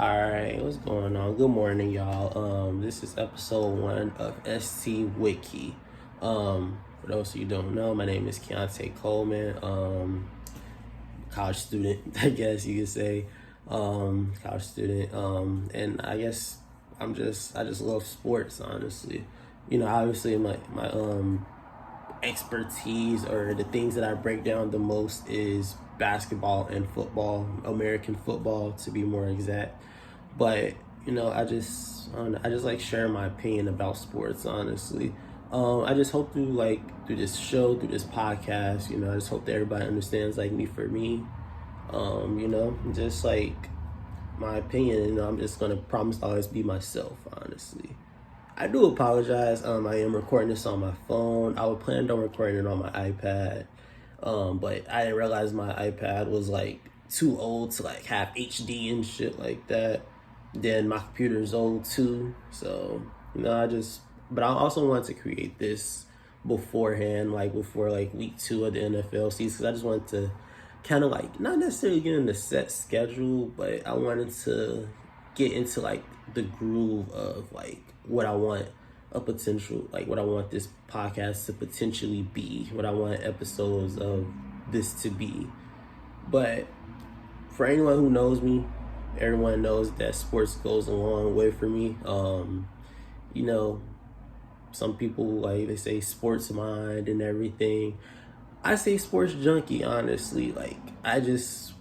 Alright, what's going on? Good morning, y'all. This is episode 1 of ST Wiki. For those of you who don't know, my name is Keontae Coleman. College student, I guess you could say. College student. And I guess I just love sports, honestly. Obviously my expertise, or the things that I break down the most, is basketball and football, American football to be more exact. But I just like sharing my opinion about sports, honestly. I just hope through this show, through this podcast, I just hope that everybody understands me for me. Just like my opinion, I'm just gonna promise to always be myself, honestly. I do apologize. I am recording this on my phone. I would plan on recording it on my iPad. But I didn't realize my iPad was too old to have HD and shit like that. Then my computer's old too. So, but I also wanted to create this beforehand, before week 2 of the NFL season, because I just wanted to kind of not necessarily get in the set schedule, but I wanted to get into the groove of what I want what I want this podcast to potentially be, what I want episodes of this to be. But for anyone who knows me, everyone knows that sports goes a long way for me. Some people they say sports mind and everything. I say sports junkie, honestly.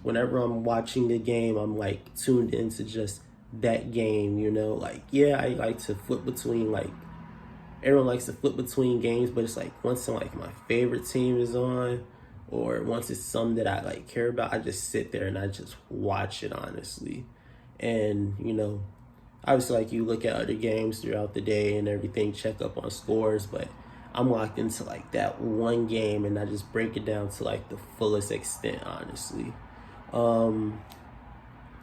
Whenever I'm watching a game, I'm tuned into just that game, I like to flip between everyone likes to flip between games, but it's once my favorite team is on, or once it's something that I care about, I just sit there and I just watch it, honestly. And obviously you look at other games throughout the day and everything, check up on scores, but I'm locked into that one game, and I just break it down to the fullest extent, honestly.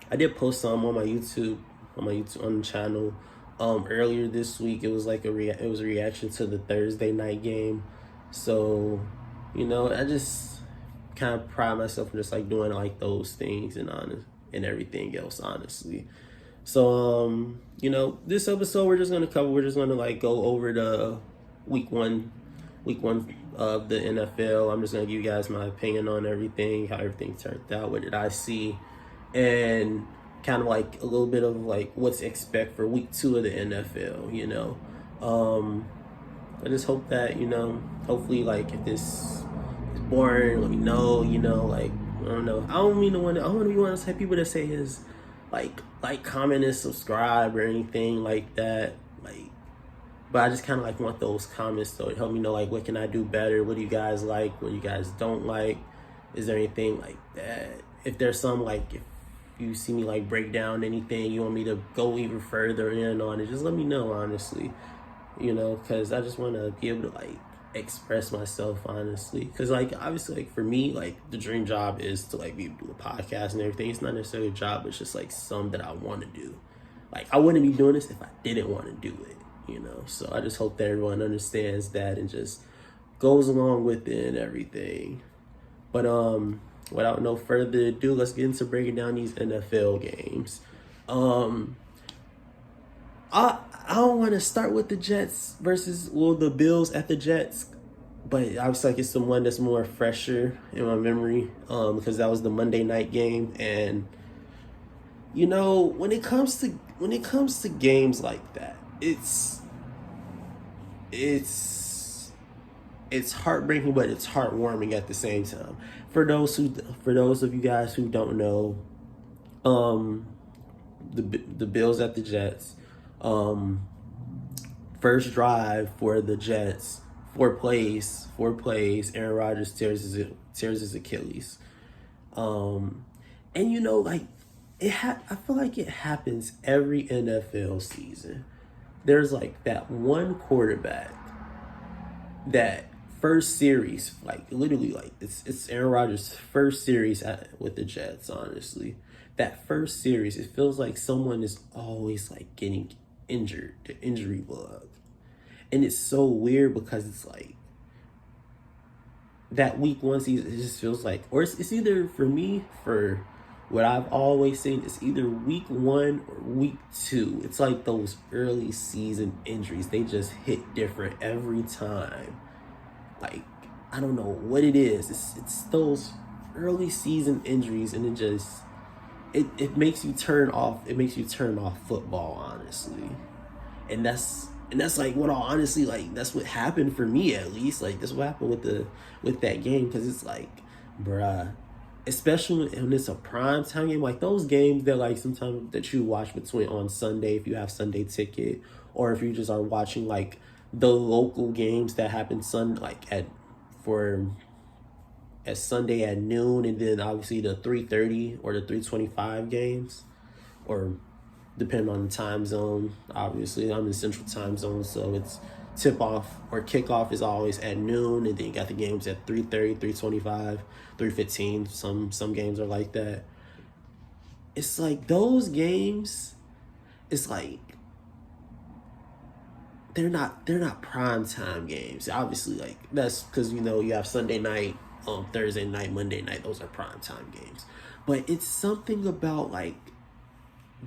I did post some on my YouTube on the channel earlier this week. It was it was a reaction to the Thursday night game. So, I just kind of pride myself in just doing those things and everything else, honestly. So, this episode we're just gonna go over the week one of the NFL. I'm just gonna give you guys my opinion on everything, how everything turned out, what did I see, and kind of a little bit of what to expect for week 2 of the NFL. I just hope that hopefully if this is boring, let me know. I don't know. I don't want to be one of those people that say his comment and subscribe or anything like that. But I just kind of want those comments to help me know what can I do better, what do you guys like, what you guys don't like, is there anything like that, if there's some if you see me break down anything, you want me to go even further in on it, just let me know, honestly. Because I just want to be able to express myself, honestly, because obviously for me the dream job is to be able to do a podcast and everything. It's not necessarily a job, it's just something that I want to do. I wouldn't be doing this if I didn't want to do it. So I just hope that everyone understands that and just goes along with it and everything. But without no further ado, let's get into breaking down these NFL games. I don't want to start with the Jets versus the Bills at the Jets, but obviously it's the one that's more fresher in my memory, because that was the Monday night game. And when it comes to games like that, it's heartbreaking, but it's heartwarming at the same time. For those of you guys who don't know, the Bills at the Jets, first drive for the Jets, four plays, Aaron Rodgers tears his Achilles. And I feel like it happens every NFL season. There's that one quarterback that first series, literally it's Aaron Rodgers' first series with the Jets, honestly. That first series, it feels like someone is always getting injured, the injury bug. And it's so weird because it's that week 1 season, it just feels or it's either for me, for what I've always seen is either week 1 or week 2. It's like those early season injuries. They just hit different every time. Like, I don't know what it is. It's those early season injuries, and it makes you turn off. It makes you turn off football, honestly. And that's like what I honestly like. That's what happened for me, at least. Like, that's what happened with that game, because it's like, bruh, especially when it's a prime time game, like those games that like sometimes that you watch between on Sunday if you have Sunday ticket, or if you just are watching like the local games that happen for at Sunday at noon, and then obviously the 3:30 or the 3:25 games, or depending on the time zone. Obviously, I'm in Central Time Zone, so it's tip off or kickoff is always at noon, and then you got the games at 3:30, 3:25, 3:15. Some games are like that. It's like those games. It's like they're not prime time games. Obviously, like that's because you have Sunday night, Thursday night, Monday night. Those are prime time games. But it's something about like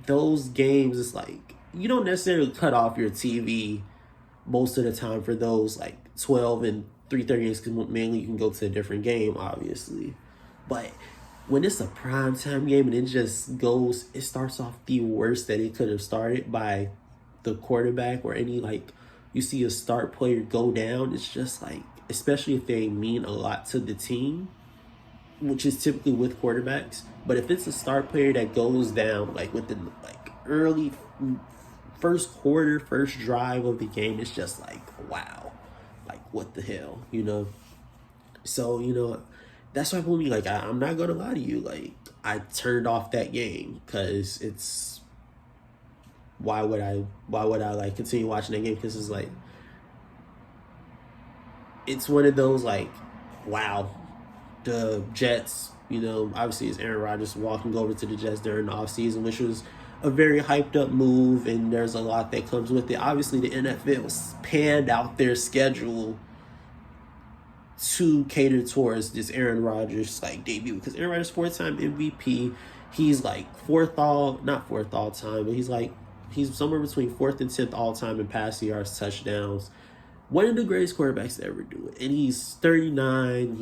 those games. It's like you don't necessarily cut off your TV most of the time for those like 12 and 3:30 games, because mainly you can go to a different game, obviously. But when it's a prime time game and it starts off the worst that it could have started by the quarterback, or any like you see a start player go down. It's just like, especially if they mean a lot to the team, which is typically with quarterbacks. But if it's a start player that goes down like within like early first quarter, first drive of the game, it's just like, wow, like what the hell. So that's why for me, like I'm not gonna lie to you, like I turned off that game, because it's why would I like continue watching that game, because it's like it's one of those like, wow, the Jets, obviously it's Aaron Rodgers walking over to the Jets during the offseason, which was a very hyped up move, and there's a lot that comes with it. Obviously, the NFL panned out their schedule to cater towards this Aaron Rodgers like debut, because Aaron Rodgers 4-time MVP. He's like not fourth all time, but he's somewhere between 4th and 10th all time in passing yards, touchdowns. One of the greatest quarterbacks to ever do it, and he's 39.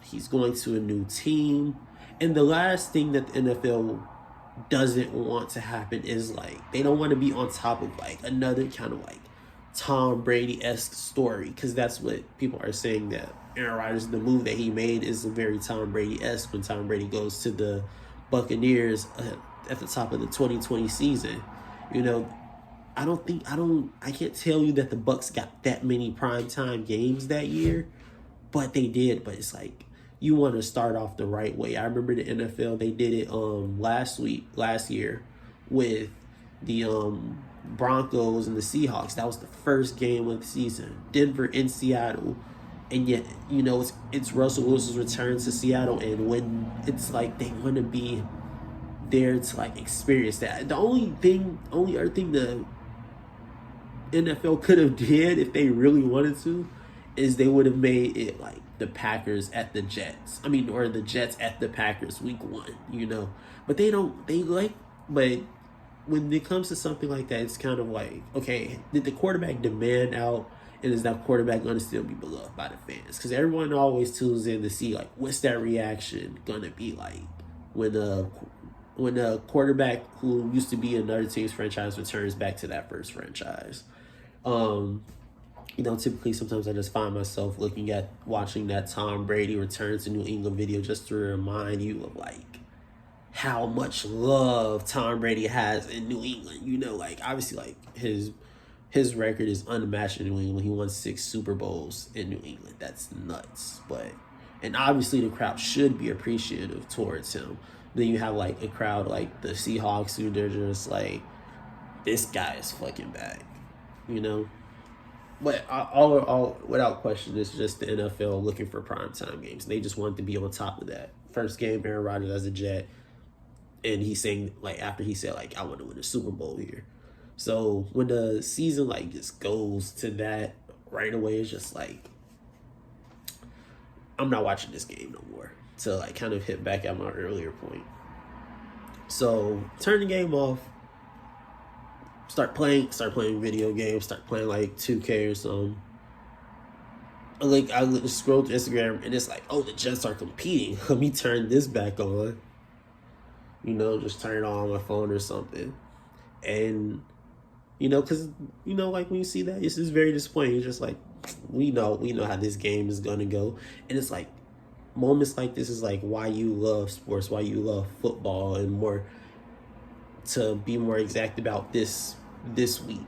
He's going to a new team, and the last thing that the NFL doesn't want to happen is like they don't want to be on top of like another kind of like Tom Brady-esque story, because that's what people are saying, that Aaron Rodgers, the move that he made, is very Tom Brady-esque when Tom Brady goes to the Buccaneers at the top of the 2020 season. I can't tell you that the Bucs got that many primetime games that year, but they did. But it's like, you want to start off the right way. I remember the NFL, they did it last year with the Broncos and the Seahawks. That was the first game of the season. Denver in Seattle. And yet, it's Russell Wilson's return to Seattle, and when it's like they want to be there to like experience that. The only other thing the NFL could have did, if they really wanted to, is they would have made it like the Packers at the Jets. Or the Jets at the Packers week 1, But they don't, but when it comes to something like that, it's kind of like, okay, did the quarterback demand out, and is that quarterback going to still be beloved by the fans? Because everyone always tunes in to see like, what's that reaction going to be like when a quarterback who used to be another team's franchise returns back to that first franchise. Typically sometimes I just find myself watching that Tom Brady return to New England video, just to remind you of like how much love Tom Brady has in New England. Like obviously like his record is unmatched in New England. He won 6 Super Bowls in New England. That's nuts. And obviously the crowd should be appreciative towards him. Then you have like a crowd like the Seahawks, who they're just like, this guy is fucking back, But all without question, it's just the NFL looking for primetime games. They just want to be on top of that. First game, Aaron Rodgers as a Jet, and he's saying like, after he said like, I want to win a Super Bowl here. So when the season like just goes to that right away, it's just like, I'm not watching this game no more. To like kind of hit back at my earlier point. So turn the game off. Start playing video games. Start playing like 2K or something. Like I scroll through Instagram and it's like, oh, the Jets are competing. Let me turn this back on. Just turn it on my phone or something. And because like when you see that, it's just very disappointing. It's just like we know how this game is gonna go, and it's like moments like this is like why you love sports, why you love football, and more to be more exact about this week.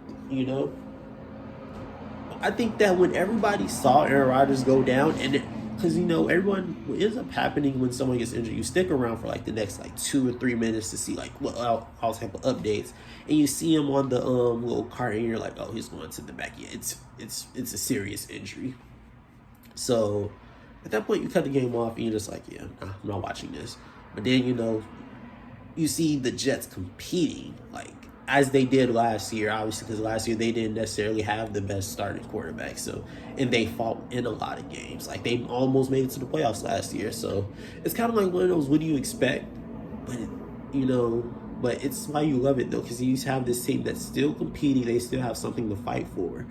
I think that when everybody saw Aaron Rodgers go down, and because everyone, what ends up happening when someone gets injured, you stick around for like the next like 2 or 3 minutes to see like what all type of updates, and you see him on the little cart, and you're like, oh, he's going to the back. Yeah, it's a serious injury. So at that point, you cut the game off, and you're just like, yeah, nah, I'm not watching this. But then you see the Jets competing like as they did last year, obviously, because last year they didn't necessarily have the best starting quarterback. So, and they fought in a lot of games. Like they almost made it to the playoffs last year. So it's kind of like one of those, what do you expect? But but it's why you love it though, because you have this team that's still competing. They still have something to fight for,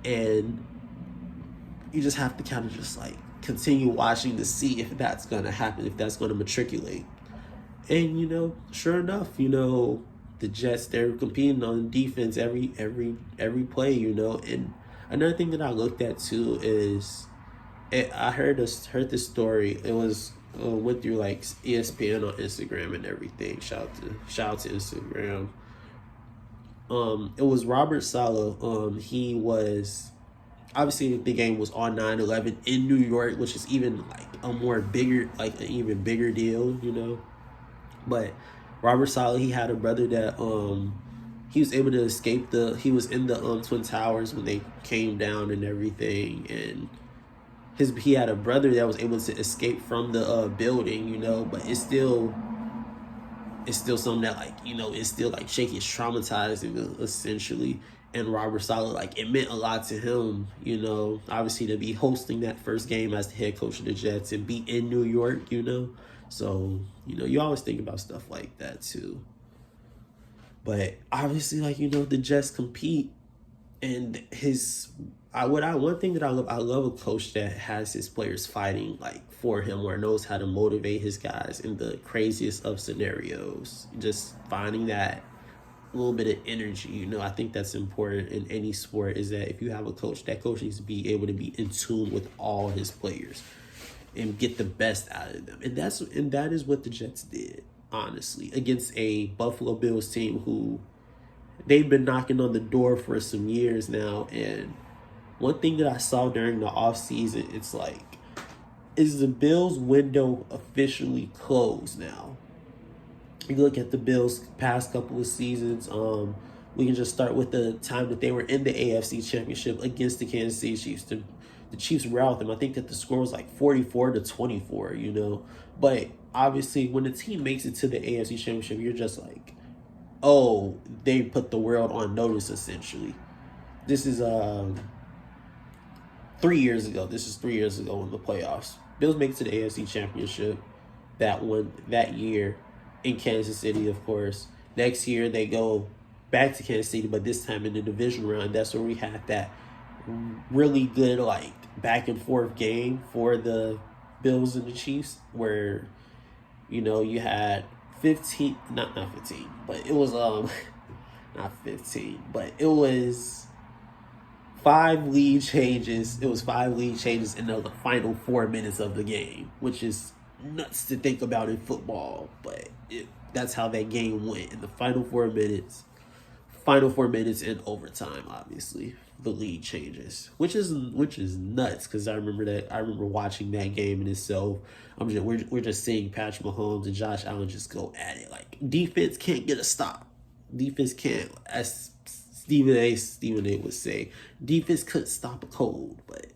and you just have to kind of just like continue watching to see if that's gonna happen, if that's gonna matriculate. And sure enough, the Jets, they're competing on defense every play. And another thing that I looked at too is I heard this story. It was went through like ESPN on Instagram and everything. Shout out to Instagram. It was Robert Saleh. He was obviously the game was on 9/11 in New York, which is even like an even bigger deal. But Robert Saleh, he had a brother that he was able to escape he was in the Twin Towers when they came down and everything, and he had a brother that was able to escape from the building, but it's still something that like it's still like shaky, it's traumatizing essentially. And Robert Saleh, like it meant a lot to him, obviously to be hosting that first game as the head coach of the Jets and be in New York, So, you always think about stuff like that too. But obviously, like, the Jets compete, and one thing that I love a coach that has his players fighting like for him, or knows how to motivate his guys in the craziest of scenarios. Just finding that little bit of energy, I think that's important in any sport, is that if you have a coach, that coach needs to be able to be in tune with all his players and get the best out of them. And that is what the Jets did, honestly, against a Buffalo Bills team who they've been knocking on the door for some years now. And one thing that I saw during the offseason, it's like, is the Bills window officially closed now? You look at the Bills past couple of seasons, we can just start with the time that they were in the AFC Championship against the Kansas City Chiefs. The Chiefs routed them. I think that the score was like 44-24, But obviously, when the team makes it to the AFC Championship, you're just like, oh, they put the world on notice, essentially. This is 3 years ago. This is 3 years ago in the playoffs. Bills make it to the AFC Championship that year in Kansas City, of course. Next year, they go back to Kansas City, but this time in the division round. That's where we had that really good like back and forth game for the Bills and the Chiefs, where you had 15, not 15, but it was not 15, but it was 5 lead changes. It was 5 lead changes in the final 4 minutes of the game, which is nuts to think about in football, but that's how that game went in the final 4 minutes. Final 4 minutes in overtime, obviously the lead changes, which is nuts, because I remember watching that game in itself. We're just seeing Patrick Mahomes and Josh Allen just go at it. Like, defense can't get a stop. Defense can't, as Stephen A would say, defense couldn't stop a cold, but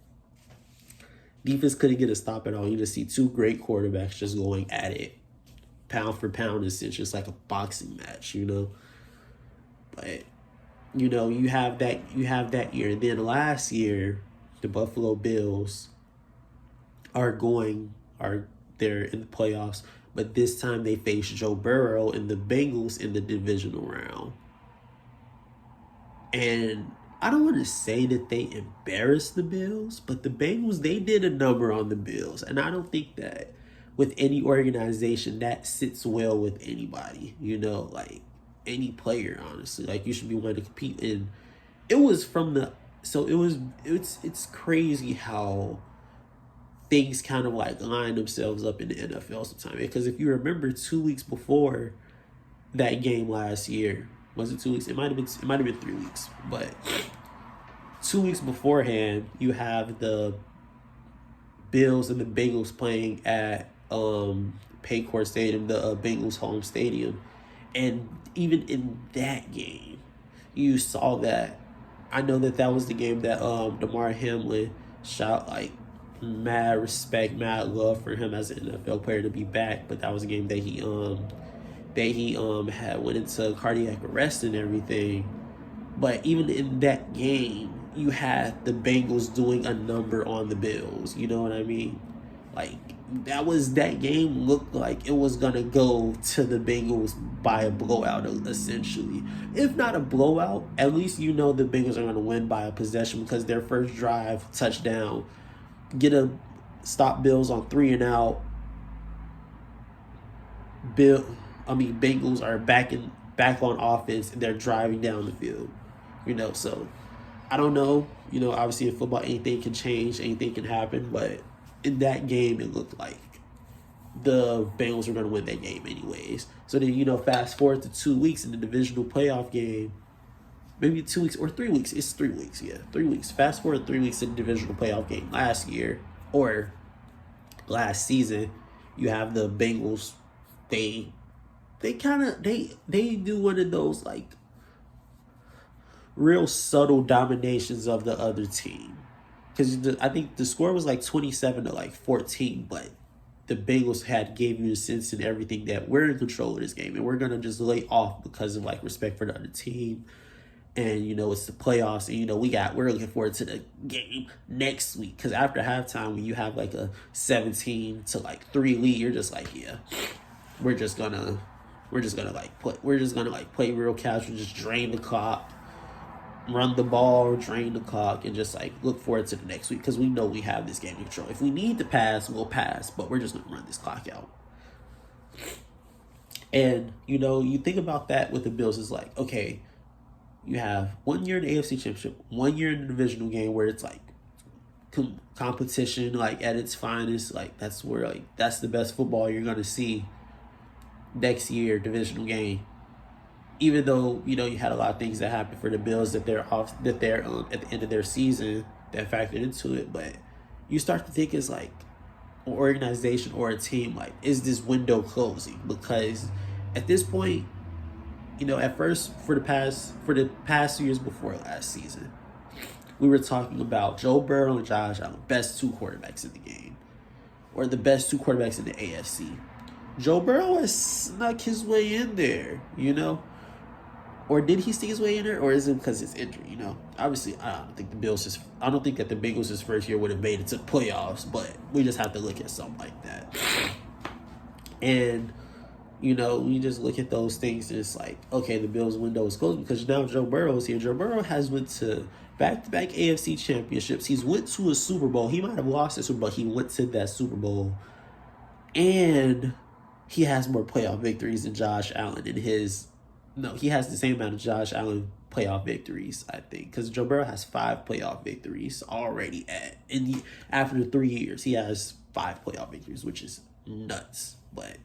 defense couldn't get a stop at all. You just see two great quarterbacks just going at it, pound for pound. It's just like a boxing match, But you have that year. And then last year, the Buffalo Bills are there in the playoffs, But this time they faced Joe Burrow and the Bengals in the divisional round. And I don't want to say that they embarrassed the Bills, but the Bengals, they did a number on the Bills. And I don't think that with any organization that sits well with anybody, like any player, honestly. Like, you should be willing to compete. And it was from the, so it's crazy how things kind of like line themselves up in the NFL sometimes. Because if you remember 2 weeks before that game last year, was it 2 weeks? It might have been 3 weeks, but 2 weeks beforehand, you have the Bills and the Bengals playing at Paycor Stadium, the Bengals home stadium, and even in that game, you saw that. I know that was the game that Damar Hamlin shot like mad respect, mad love for him as an NFL player to be back, but that was a game that he had went into cardiac arrest and everything. But even in that game, you had the Bengals doing a number on the Bills. You know what I mean? Like, that game looked like it was gonna go to the Bengals by a blowout, essentially. If not a blowout, at least the Bengals are gonna win by a possession, because their first drive touchdown, stop Bills on 3 and out. Bengals are back on offense, and they're driving down the field. So I don't know. Obviously in football, anything can change, anything can happen. But in that game, it looked like the Bengals were going to win that game anyways. So then, fast forward to 2 weeks in the divisional playoff game. Maybe 2 weeks or 3 weeks. It's 3 weeks, yeah. 3 weeks. Fast forward 3 weeks in the divisional playoff game last year, or last season. You have the Bengals. They do one of those, like, real subtle dominations of the other team. Because I think the score was like 27 to like 14, but the Bengals gave you the sense and everything that we're in control of this game, and we're going to just lay off because of like respect for the other team. And it's the playoffs, and we're looking forward to the game next week, because after halftime, when you have like a 17 to like 3 lead, you're just like, yeah, we're just gonna play real casual, just drain the clock, run the ball, drain the clock, and just like look forward to the next week, because we know we have this game in control. If we need to pass, we'll pass, but we're just gonna run this clock out. And you think about that with the Bills, is like, okay, you have 1 year in the AFC Championship, 1 year in the divisional game where it's like competition, like at its finest, like that's the best football you're gonna see next year, divisional game. Even though you had a lot of things that happened for the Bills that they're at the end of their season that factored into it, but you start to think it's like an organization or a team, like, is this window closing? Because at this point, at first, for the past years before last season, we were talking about Joe Burrow and Josh Allen, best 2 quarterbacks in the game, or the best 2 quarterbacks in the AFC. Joe Burrow has snuck his way in there, or did he sneak his way in there, or is it because his injury? Obviously, I don't think that the Bengals' first year would have made it to the playoffs, but we just have to look at something like that. And we just look at those things, and it's like, okay, the Bills' window is closed because now Joe Burrow is here. Joe Burrow has went to back-to-back AFC championships. He's went to a Super Bowl. He might have lost the Super Bowl. He went to that Super Bowl. And he has more playoff victories than Josh Allen he has the same amount of Josh Allen playoff victories, I think, because Joe Burrow has 5 playoff victories already. After 3 years, he has 5 playoff victories, which is nuts. But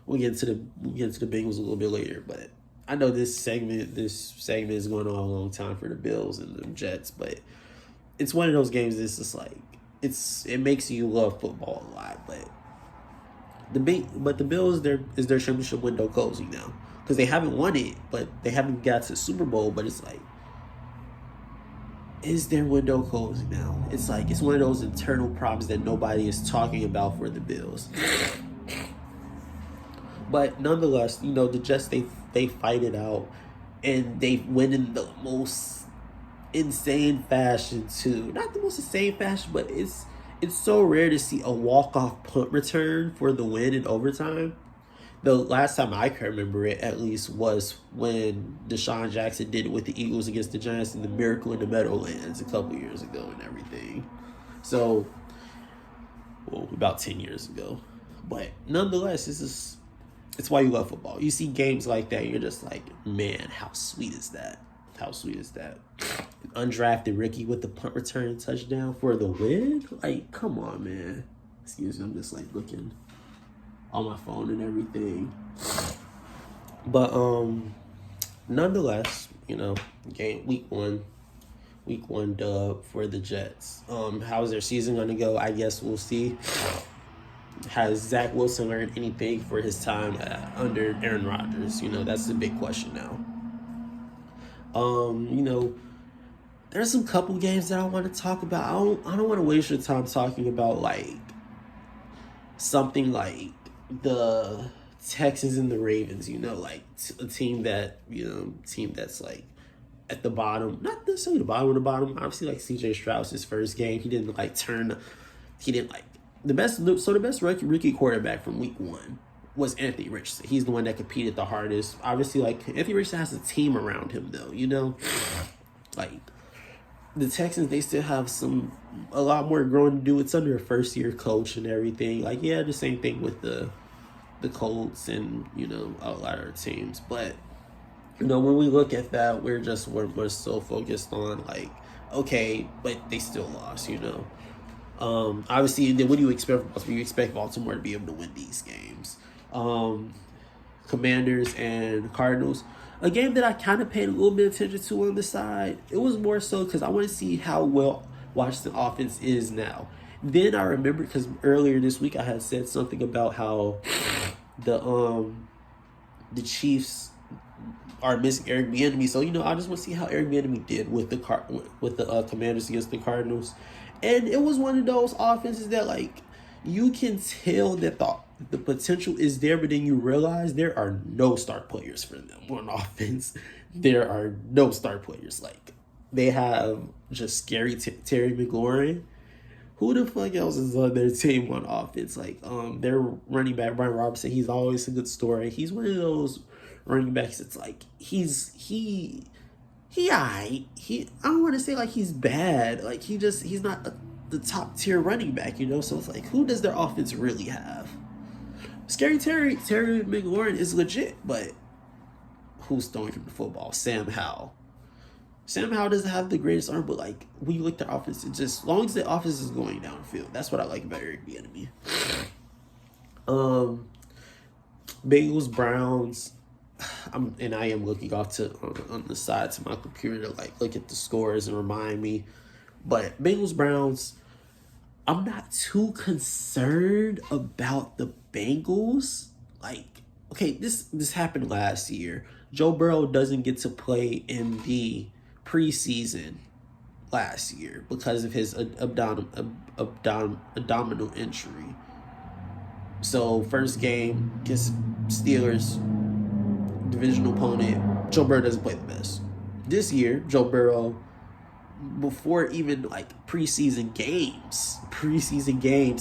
we'll get into the Bengals a little bit later. But I know this segment is going on a long time for the Bills and the Jets, but it's one of those games that's just like, it makes you love football a lot. But the Bills, is their championship window closing now? Because they haven't won it, but they haven't got to the Super Bowl. But it's like, is their window closing now? It's like, it's one of those internal problems that nobody is talking about for the Bills. But nonetheless, the Jets, they fight it out, and they win in the most insane fashion too. Not the most insane fashion, but it's so rare to see a walk-off punt return for the win in overtime. The last time I can remember it, at least, was when Deshaun Jackson did it with the Eagles against the Giants in the Miracle in the Meadowlands a couple years ago and everything. So, well, about 10 years ago. But nonetheless, it's why you love football. You see games like that, you're just like, man, how sweet is that? How sweet is that? Undrafted rookie with the punt return touchdown for the win? Like, come on, man. Excuse me, I'm just like looking on my phone and everything. But nonetheless, game week one dub for the Jets. How's their season gonna go? I guess we'll see. Has Zach Wilson learned anything for his time under Aaron Rodgers? That's the big question now. There's some couple games that I want to talk about. I don't want to waste your time talking about like something like the Texans and the Ravens. Like a team that's like at the bottom, not necessarily the bottom of the bottom. Obviously, like CJ Stroud's first game, he didn't the best rookie quarterback from week one was Anthony Richardson. He's the one that competed the hardest. Obviously, like Anthony Richardson has a team around him though, like the Texans, they still have a lot more growing to do. It's under a first year coach and everything. Like, yeah, the same thing with the Colts and, a lot of teams. But, when we look at that, we're so focused on like, okay, but they still lost, Obviously, then what do you expect from Baltimore? You expect Baltimore to be able to win these games. Commanders and Cardinals, a game that I kind of paid a little bit of attention to on the side. It was more so because I want to see how well Washington offense is now. Then I remember because earlier this week I had said something about how the Chiefs are missing Eric Bieniemy. So I just want to see how Eric Bieniemy did with the Commanders against the Cardinals. And it was one of those offenses that, like, you can tell that the potential is there, but then you realize there are no star players for them on offense. There are no star players. Like, they have just scary Terry McLaurin. Who the fuck else is on their team on offense? Like, their running back, Brian Robinson, he's always a good story. He's one of those running backs that's like, I don't want to say like he's bad. Like he's not the top tier running back, So it's like, who does their offense really have? Scary Terry McLaurin is legit, but who's throwing him the football? Sam Howell. Sam Howell doesn't have the greatest arm, but like when you look at their offense, it's just as long as the offense is going downfield. That's what I like about Eric Bieniemy. Bengals, Browns. I am looking off on the side to my computer to like look at the scores and remind me. But Bengals, Browns, I'm not too concerned about the Bengals. Like, okay, this happened last year. Joe Burrow doesn't get to play in the preseason last year because of his abdominal injury. So first game against Steelers, divisional opponent, Joe Burrow doesn't play the best. This year, Joe Burrow, before even like preseason games,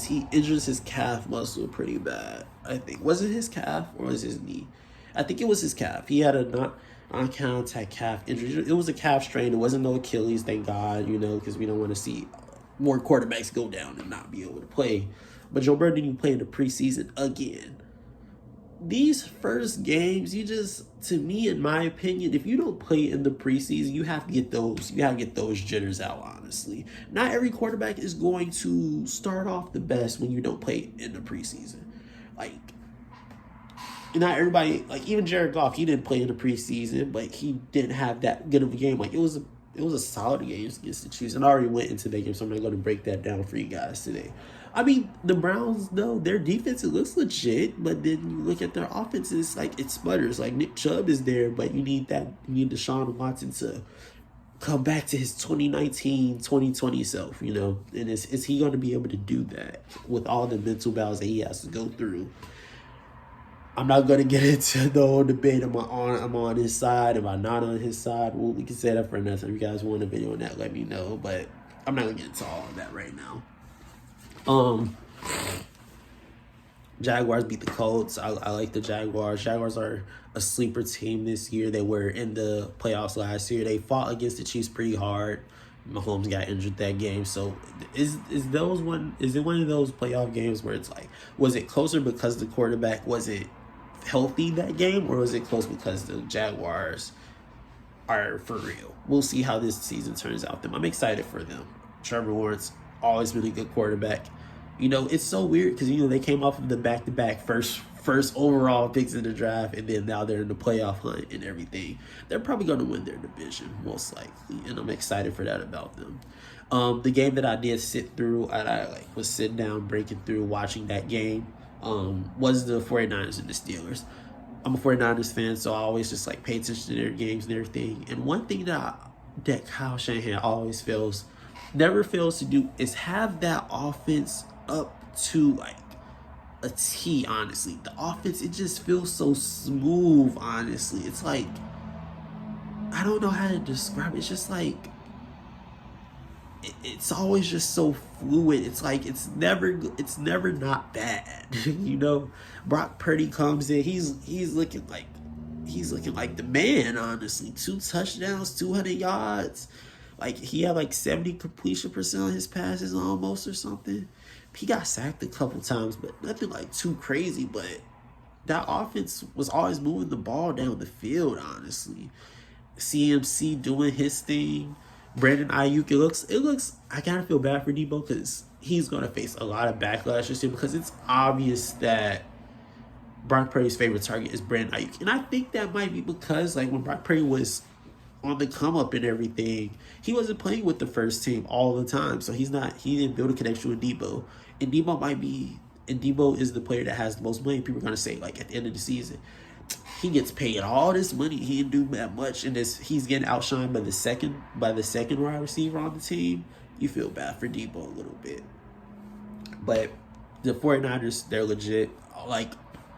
he injures his calf muscle pretty bad. I think. Was it his calf or was his knee? I think it was his calf. He had a non-contact calf injury. It was a calf strain. It wasn't no Achilles, thank God, because we don't want to see more quarterbacks go down and not be able to play. But Joe Burrow didn't even play in the preseason again. These first games, to me, in my opinion, if you don't play in the preseason, you have to get those jitters out, honestly. Not every quarterback is going to start off the best when you don't play in the preseason. Like, not everybody, like even Jared Goff, he didn't play in the preseason, but he didn't have that good of a game. Like, it was a solid game against the Chiefs, and I already went into that game, so I'm not going to break that down for you guys today. I mean, the Browns, though, their defense, it looks legit, but then you look at their offense, it's like it sputters. Like, Nick Chubb is there, but you need Deshaun Watson to come back to his 2019, 2020 self, And is he going to be able to do that with all the mental battles that he has to go through? I'm not going to get into the whole debate. I'm on his side. Am I not on his side? Well, we can say that for another time. If you guys want a video on that, let me know. But I'm not going to get into all of that right now. Um, Jaguars beat the Colts. I like the Jaguars. Jaguars are a sleeper team this year. They were in the playoffs last year. They fought against the Chiefs pretty hard. Mahomes got injured that game. So is it one of those playoff games where it's like, was it closer because the quarterback wasn't healthy that game, or was it close because the Jaguars are for real? We'll see how this season turns out. I'm excited for them. Trevor Lawrence, always been a good quarterback. It's so weird because they came off of the back-to-back first overall picks in the draft, and then now they're in the playoff hunt and everything. They're probably going to win their division most likely, and I'm excited for that about them. The game that I did sit through, I was sitting down, breaking through, watching that game, was the 49ers and the Steelers. I'm a 49ers fan, so I always just pay attention to their games and everything. And one thing that Kyle Shanahan always never fails to do is have that offense up to a T. Honestly, the offense, it just feels so smooth. Honestly, it's I don't know how to describe it. It's just it's always just so fluid. It's never not bad. Brock Purdy comes in. He's looking like the man. Honestly, 2 touchdowns, 200 yards. He had 70 completion percent on his passes almost or something. He got sacked a couple times, but nothing too crazy. But that offense was always moving the ball down the field. Honestly, CMC doing his thing. Brandon Ayuk, it looks. I kind of feel bad for Debo because he's gonna face a lot of backlash this year because it's obvious that Brock Purdy's favorite target is Brandon Ayuk, and I think that might be because when Brock Purdy was on the come up and everything, he wasn't playing with the first team all the time, so he didn't build a connection with Debo, and Debo is the player that has the most money. People are gonna say at the end of the season, he gets paid all this money. He didn't do that much, and he's getting outshined by the second wide receiver on the team. You feel bad for Debo a little bit. But the 49ers, they're legit.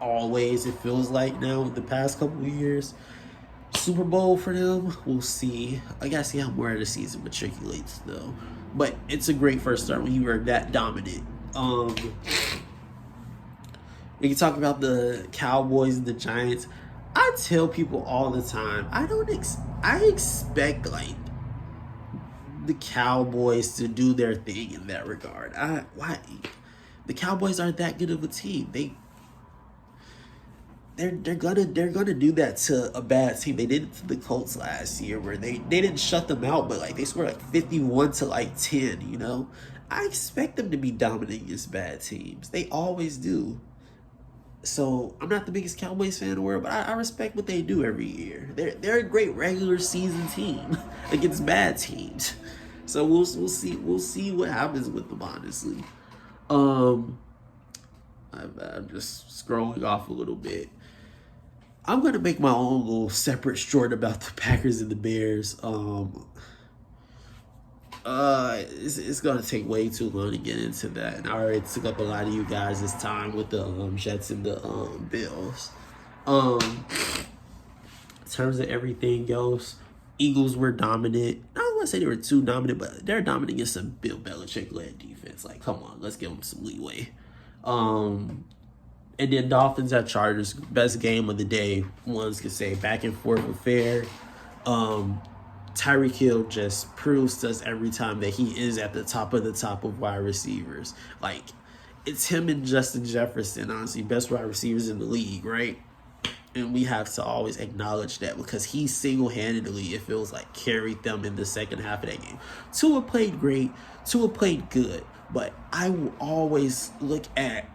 Always, it feels like now, the past couple of years. Super Bowl for them, we'll see. I gotta see how more of the season matriculates, though. But it's a great first start when you were that dominant. We can talk about the Cowboys and the Giants. I tell people all the time, I expect the Cowboys to do their thing in that regard. The Cowboys aren't that good of a team. They're gonna do that to a bad team. They did it to the Colts last year, where they didn't shut them out, but they scored 51 to 10. I expect them to be dominant against bad teams. They always do. So I'm not the biggest Cowboys fan in the world, but I respect what they do every year. They're a great regular season team against bad teams. So we'll see what happens with them, honestly. I'm just scrolling off a little bit. I'm gonna make my own little separate short about the Packers and the Bears. It's gonna take way too long to get into that, and I already took up a lot of you guys' time with the Jets and the Bills. In terms of everything else, Eagles were dominant. I don't want to say they were too dominant, but they're dominant against a Bill Belichick-led defense. Come on, let's give them some leeway. And then Dolphins at Chargers, best game of the day. Ones could say back and forth affair. Tyreek Hill just proves to us every time that he is at the top of wide receivers. It's him and Justin Jefferson, honestly, best wide receivers in the league, right? And we have to always acknowledge that because he single-handedly, it feels carried them in the second half of that game. Tua played great. Tua played good. But I will always look at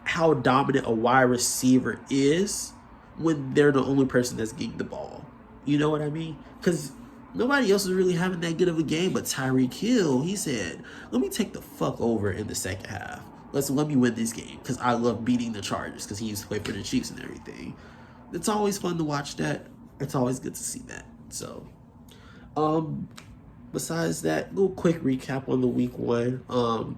how dominant a wide receiver is when they're the only person that's getting the ball. You know what I mean? Because nobody else is really having that good of a game, but Tyreek Hill, he said, let me take the fuck over in the second half. Let me win this game because I love beating the Chargers because he used to play for the Chiefs and everything. It's always fun to watch that. It's always good to see that. So, besides that, little quick recap on the week one.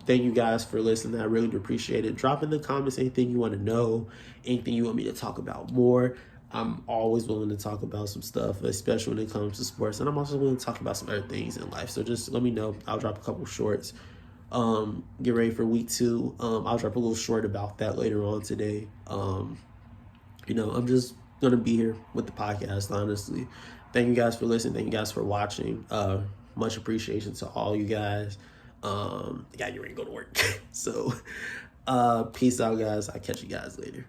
Thank you guys for listening. I really do appreciate it. Drop in the comments anything you want to know, anything you want me to talk about more. I'm always willing to talk about some stuff, especially when it comes to sports. And I'm also willing to talk about some other things in life. So just let me know. I'll drop a couple shorts. get ready for week 2. I'll drop a little short about that later on today. I'm just going to be here with the podcast, honestly. Thank you guys for listening. Thank you guys for watching. Much appreciation to all you guys. I got to get ready to go to work. So, peace out, guys. I'll catch you guys later.